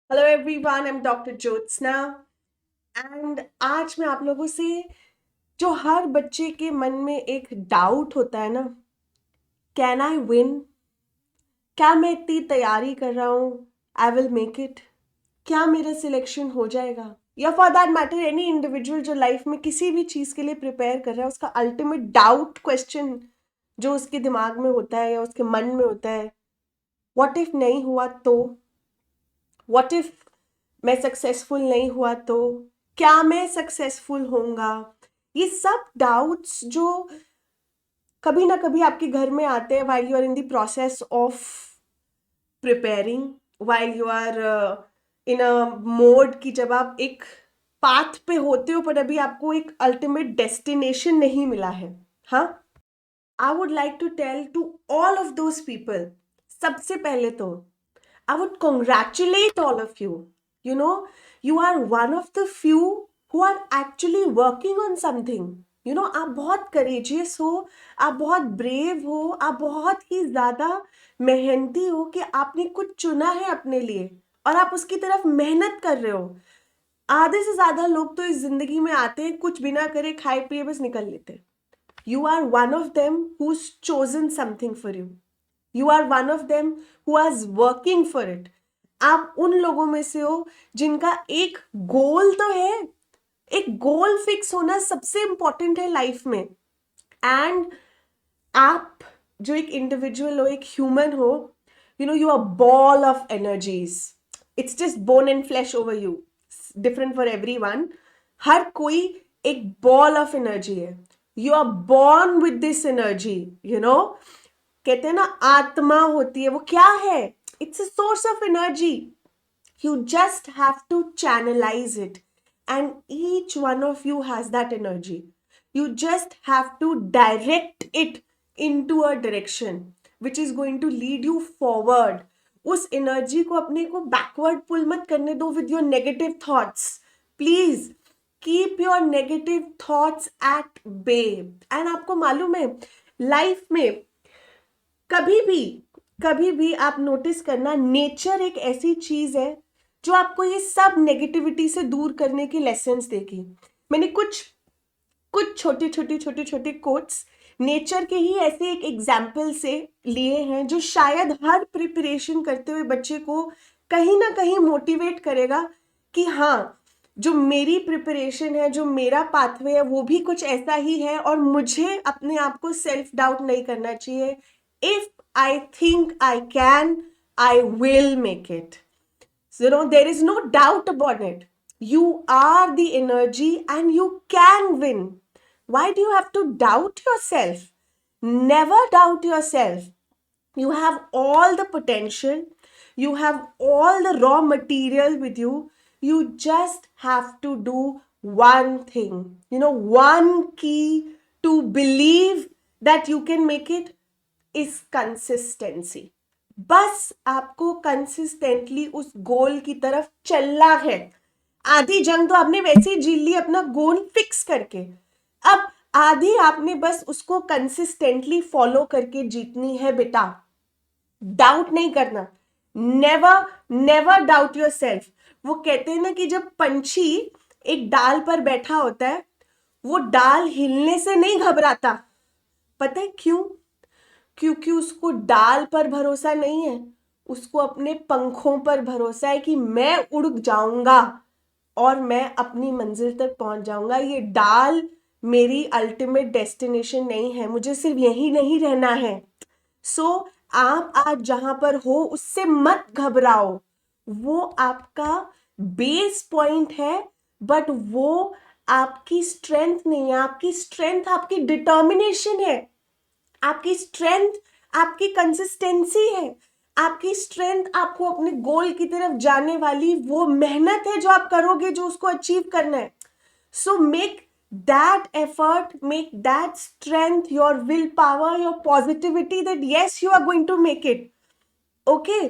Hello everyone, I am doctor Jyotsna and आज मैं आप लोगों से जो हर बच्चे के मन में एक डाउट होता है ना, कैन आई विन? क्या मैं इतनी तैयारी कर रहा हूँ, आई विल मेक इट? क्या मेरा सिलेक्शन हो जाएगा? या for that matter any individual जो लाइफ में किसी भी चीज़ के लिए प्रिपेयर कर रहा है, उसका अल्टीमेट डाउट क्वेश्चन जो उसके दिमाग में होता है या उसके मन में होता है, व्हाट इफ नहीं हुआ तो? व्हाट इफ मैं सक्सेसफुल नहीं हुआ तो? क्या मैं सक्सेसफुल होऊंगा? ये सब डाउट्स जो कभी ना कभी आपके घर में आते हैं while you are in the process of preparing, while you are in a mode कि जब आप एक पाथ पे होते हो पर अभी आपको एक अल्टीमेट डेस्टिनेशन नहीं मिला है। हाँ, I would like to tell to all of those people, सबसे पहले तो I would congratulate all of you. You know, you are one of the few who are actually working on something. आप बहुत courageous हो, आप बहुत brave हो, आप बहुत ही ज़्यादा मेहनती हो कि आपने कुछ चुना है अपने लिए और आप उसकी तरफ मेहनत कर रहे हो। आधे से ज़्यादा लोग तो इस ज़िंदगी में आते हैं, कुछ बिना करे खाए पिए बस निकल लेते हैं। You are one of them who's chosen something for you. You are one of them who is working for it. आप उन लोगों में से हो जिनका एक गोल तो है। एक गोल फिक्स होना सबसे इंपॉर्टेंट है लाइफ में। एंड आप जो एक इंडिविजुअल हो, एक ह्यूमन हो, you are ball of energies. It's just bone and flesh over you, different for everyone. हर कोई एक बॉल ऑफ एनर्जी है। You are born with this energy. कहते हैं ना, आत्मा होती है, वो क्या है? It's a source of energy. You just have to channelize it, and each one of you has that energy. You just have to direct it into a direction which is going to lead you forward. उस energy को अपने को backward pull मत करने दो with your negative thoughts. Please keep your negative thoughts at bay. And आपको मालूम है, लाइफ में कभी भी कभी भी आप नोटिस करना, नेचर एक ऐसी चीज है जो आपको ये सब नेगेटिविटी से दूर करने के लेसन्स देगी। मैंने कुछ कुछ छोटे छोटे छोटे छोटे कोट्स नेचर के ही ऐसे एक एग्जाम्पल से लिए हैं जो शायद हर प्रिपरेशन करते हुए बच्चे को कहीं ना कहीं मोटिवेट करेगा कि हाँ, जो मेरी प्रिपरेशन है, जो मेरा पाथवे है, वो भी कुछ ऐसा ही है और मुझे अपने आप को सेल्फ डाउट नहीं करना चाहिए। If I think I can, I will make it. there is no doubt about it. You are the energy and you can win. Why do you have to doubt yourself? Never doubt yourself. You have all the potential, you have all the raw material with you. You just have to do one thing. One key to believe that you can make it is consistency. बस आपको consistently उस गोल की तरफ चलना है। आधी जंग तो आपने वैसे ही जीत ली अपना गोल फिक्स करके। अब आधी आपने बस उसको कंसिस्टेंटली फॉलो करके जीतनी है बेटा। डाउट नहीं करना। Never never doubt your self. वो कहते हैं ना कि जब पंछी एक डाल पर बैठा होता है, वो डाल हिलने से नहीं घबराता। पता है क्यों? क्योंकि उसको डाल पर भरोसा नहीं है, उसको अपने पंखों पर भरोसा है कि मैं उड़ जाऊंगा और मैं अपनी मंजिल तक पहुंच जाऊंगा। ये डाल मेरी अल्टीमेट डेस्टिनेशन नहीं है, मुझे सिर्फ यही नहीं रहना है। सो आप आज जहां पर हो उससे मत घबराओ। वो आपका बेस पॉइंट है, बट वो आपकी स्ट्रेंथ नहीं है। आपकी स्ट्रेंथ आपकी डिटर्मिनेशन है। आपकी स्ट्रेंथ आपकी कंसिस्टेंसी है। आपकी स्ट्रेंथ आपको अपने गोल की तरफ जाने वाली वो मेहनत है जो आप करोगे, जो उसको अचीव करना है। So make that effort, make that strength, your willpower, your positivity that yes, you are going to make it. Okay,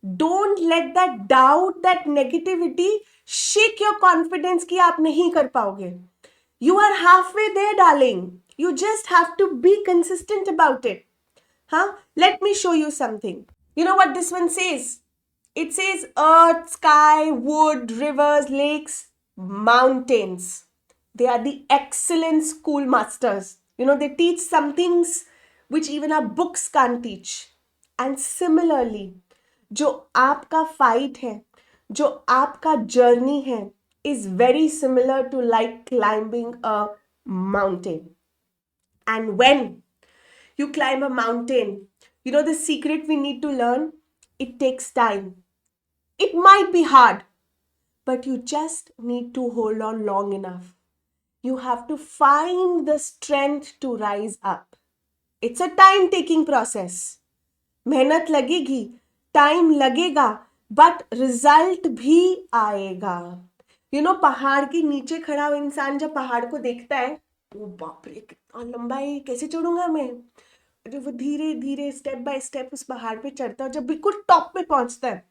don't let that doubt, that negativity shake your confidence कि आप नहीं कर पाओगे। You are halfway there, darling. You just have to be consistent about it. Huh? Let me show you something. You know what this one says? It says earth, sky, wood, rivers, lakes, mountains. They are the excellent schoolmasters. They teach some things which even our books can't teach. And similarly, जो आपका fight है, जो आपका journey है, is very similar to like climbing a mountain. And when you climb a mountain, the secret we need to learn, it takes time. It might be hard, but you just need to hold on long enough. You have to find the strength to rise up. It's a time taking process. मेहनत लगेगी, time लगेगा, but result भी आएगा. पहाड़ के नीचे खड़ा हुआ इंसान जब पहाड़ को देखता है, ओ बाप रे कितना लंबा है, कैसे चढ़ूंगा मैं. जब वो धीरे धीरे स्टेप बाय स्टेप उस पहाड़ पे चढ़ता है, जब बिल्कुल टॉप पे पहुंचता है,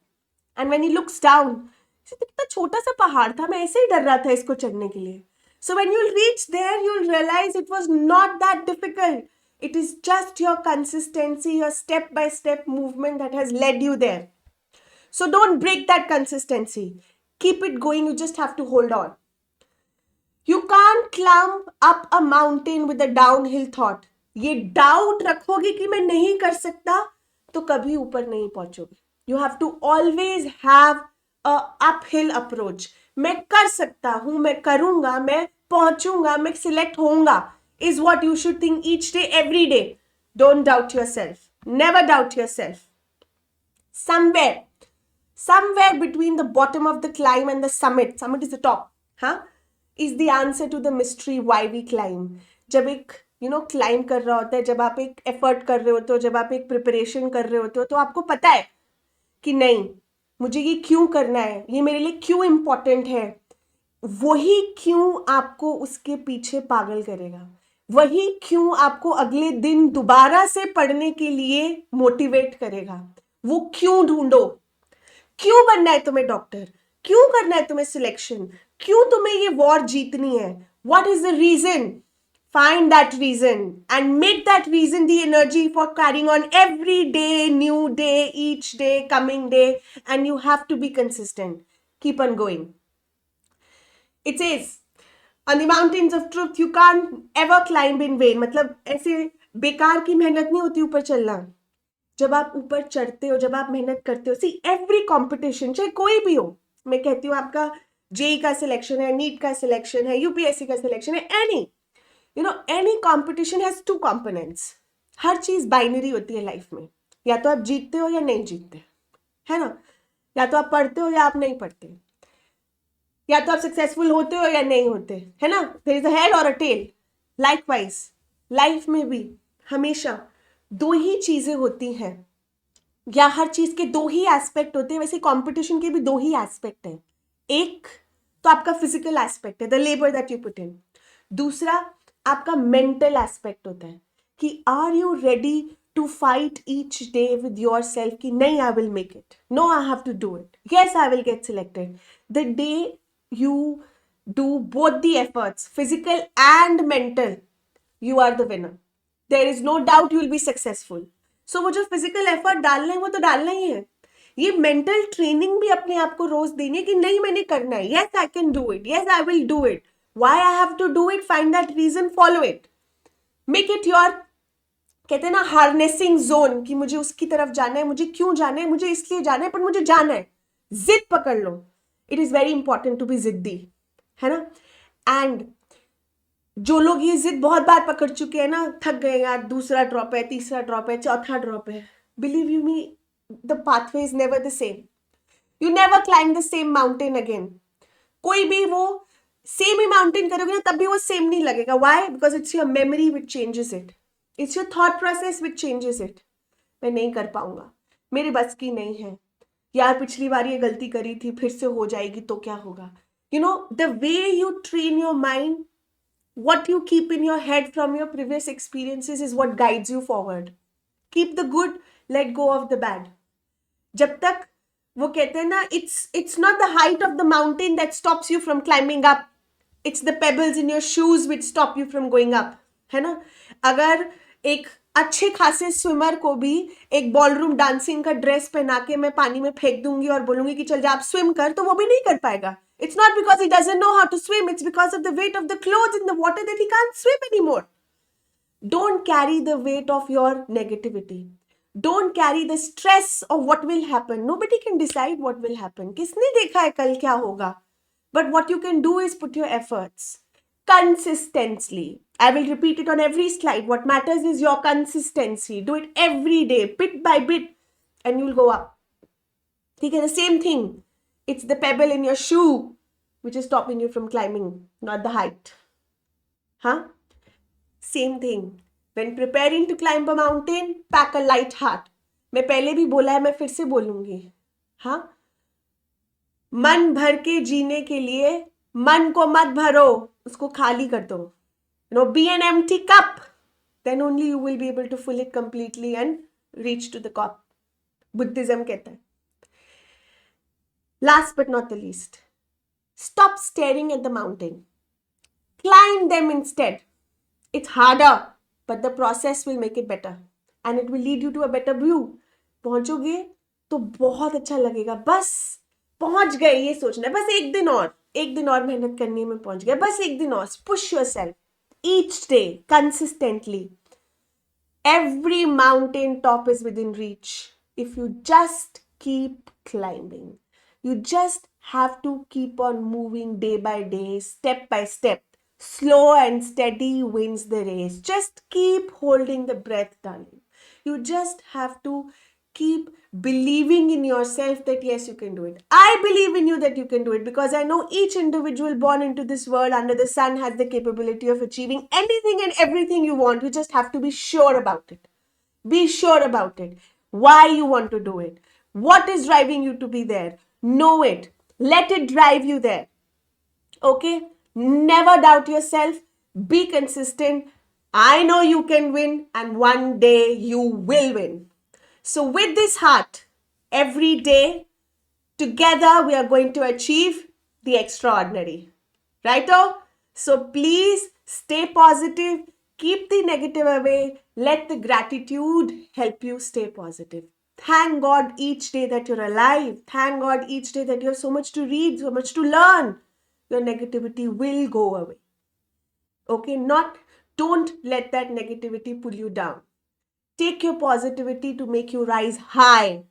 and when he looks down, कितना छोटा सा पहाड़ था, मैं ऐसे ही डर रहा था इसको चढ़ने के लिए. So when you'll reach there, you'll realize it was not that difficult. It is just your consistency, your step-by-step movement that has led you there. So don't break that consistency. Keep it going. You just have to hold on. You can't climb up a mountain with a downhill thought. ये doubt रखोगे कि मैं नहीं कर सकता, तो कभी ऊपर नहीं पहुंचोगे. You have to always have a uphill approach. मैं कर सकता हूं, मैं करूंगा, मैं पहुंचूंगा, मैं सिलेक्ट होऊंगा, is what you should think each day, every day. Don't doubt yourself. Never doubt yourself. Somewhere between the bottom of the climb and the summit is the top, is the answer to the mystery why we climb. जब एक climb कर रहा होता है, जब आप एक effort कर रहे होते हो, जब आप एक प्रिपरेशन कर रहे होते हो, तो आपको पता है कि नहीं, मुझे ये क्यों करना है, ये मेरे लिए क्यों इम्पोर्टेंट है. वही क्यों आपको उसके पीछे पागल करेगा. वही क्यों आपको अगले दिन दोबारा से पढ़ने के लिए मोटिवेट करेगा. वो क्यों ढूंढो. क्यों बनना है तुम्हें डॉक्टर, क्यों करना है तुम्हें सिलेक्शन, क्यों तुम्हें ये वॉर जीतनी है. What is the reason. Find that reason and make that reason the energy for carrying on every day, new day, each day, coming day, and you have to be consistent. Keep on going. It says, on the mountains of truth, you can't ever climb in vain. मतलब ऐसे बेकार की मेहनत नहीं होती ऊपर चलना. जब आप ऊपर चढ़ते हो, जब आप मेहनत करते हो, see every competition, चाहे कोई भी हो, मैं कहती हूँ आपका जेई का सिलेक्शन है, नीट का सिलेक्शन है, यूपीएससी का सिलेक्शन है, any competition has two components. हर चीज बाइनरी होती है लाइफ में. या तो आप जीतते हो या नहीं जीतते, है ना. या तो आप पढ़ते हो या आप नहीं पढ़ते, या तो आप सक्सेसफुल होते हो या नहीं होते, है ना. देयर इज अ हेड और अ टेल. लाइकवाइज लाइफ में भी हमेशा दो ही चीजें होती हैं, या हर चीज के दो ही एस्पेक्ट होते हैं. वैसे कंपटीशन के भी दो ही एस्पेक्ट हैं. एक तो आपका फिजिकल एस्पेक्ट है, the labour that you put in. दूसरा आपका मेंटल एस्पेक्ट होता है कि are you ready to fight each day with yourself कि नहीं, I will make it, no I have to do it, yes I will get selected. The day you do both the efforts, physical and mental, you are the winner. There is no doubt you will be successful. सो वो जो physical effort डालना है वो तो डालना ही है. ये mental training भी अपने आप को रोज देनी है कि नहीं मैंने करना है, yes I can do it, yes I will do it. Why I have to do it? Find that reason, follow it. Make it your, कहते हैं ना, हार्नेसिंग जोन, कि मुझे उसकी तरफ जाना है, मुझे क्यों जाना है, मुझे इसलिए जाना है, पर मुझे जाना है. जिद पकड़ लो. It is very important to be जिद्दी, है ना. एंड जो लोग ये जिद बहुत बार पकड़ चुके हैं ना, थक गए यार, दूसरा ड्रॉप है, तीसरा ड्रॉप है, चौथा ड्रॉप है, believe you me, the pathway is never the same. You never climb the same mountain again. कोई भी वो सेम ही माउंटेन करोगे ना, तब भी वो सेम नहीं लगेगा. Why? Because it's your memory which changes it, it's your thought process which changes it. मैं नहीं कर पाऊंगा, मेरे बस की नहीं है, यार पिछली बार ये गलती करी थी, फिर से हो जाएगी तो क्या होगा. The way you train your mind, what you keep in your head from your previous experiences is what guides you forward. Keep the good, let go of the bad. जब तक वो कहते हैं ना, it's not the height of the mountain that stops you from climbing up. It's the pebbles in your shoes which stop you from going up. है ना. अगर एक अच्छे खासे स्विमर को भी एक बॉलरूम डांसिंग का ड्रेस पहना के मैं पानी में फेंक दूंगी और बोलूंगी कि चल जा आप स्विम कर, तो वो भी नहीं कर पाएगा. It's not because he doesn't know how to swim, it's because of the weight of the clothes in the water that he can't swim anymore. Don't carry the weight of your negativity. Don't carry the stress of what will happen. Nobody can decide what will happen. किसने देखा है कल क्या होगा? But what you can do is put your efforts consistently. I will repeat it on every slide. What matters is your consistency. Do it every day, bit by bit, and you'll go up. Okay, the same thing. It's the pebble in your shoe which is stopping you from climbing, not the height. Huh? Same thing. When preparing to climb a mountain, pack a light heart. मैं पहले भी बोला है, मैं फिर से बोलूंगी. हाँ, मन भर के जीने के लिए मन को मत भरो, उसको खाली कर दो. Be an empty cup. Then only you will be able to fill it completely and reach to the top. Buddhism कहता है. Last but not the least, stop staring at the mountain. Climb them instead. It's harder, but the process will make it better. And it will lead you to a better view. पहुंचोगे तो बहुत अच्छा लगेगा. बस पहुंच गए ये सोचना है. बस एक दिन और मेहनत करनी है, मैं पहुंच गया. बस एक दिन और. Push yourself each day consistently. Every mountain top is within reach if you just keep climbing. You just have to keep on moving day by day, step by step. Slow and steady wins the race. Just keep holding the breath, darling. You just have to keep believing in yourself that yes, you can do it. I believe in you that you can do it because I know each individual born into this world under the sun has the capability of achieving anything and everything you want. You just have to be sure about it. Be sure about it. Why you want to do it. What is driving you to be there. Know it. Let it drive you there. Okay? Never doubt yourself. Be consistent. I know you can win and one day you will win. So with this heart, every day, together we are going to achieve the extraordinary. Righto? So please stay positive. Keep the negative away. Let the gratitude help you stay positive. Thank God each day that you're alive. Thank God each day that you have so much to read, so much to learn. Your negativity will go away. Okay? Don't let that negativity pull you down. Take your positivity to make you rise high.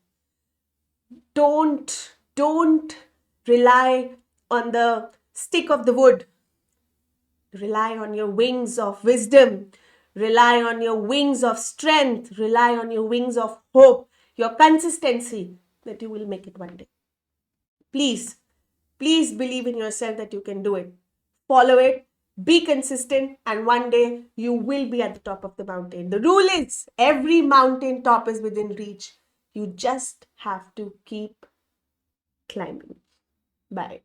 Don't rely on the stick of the wood. Rely on your wings of wisdom. Rely on your wings of strength. Rely on your wings of hope. Your consistency that you will make it one day. Please believe in yourself that you can do it. Follow it. Be consistent and one day you will be at the top of the mountain. The rule is every mountain top is within reach. You just have to keep climbing. Bye.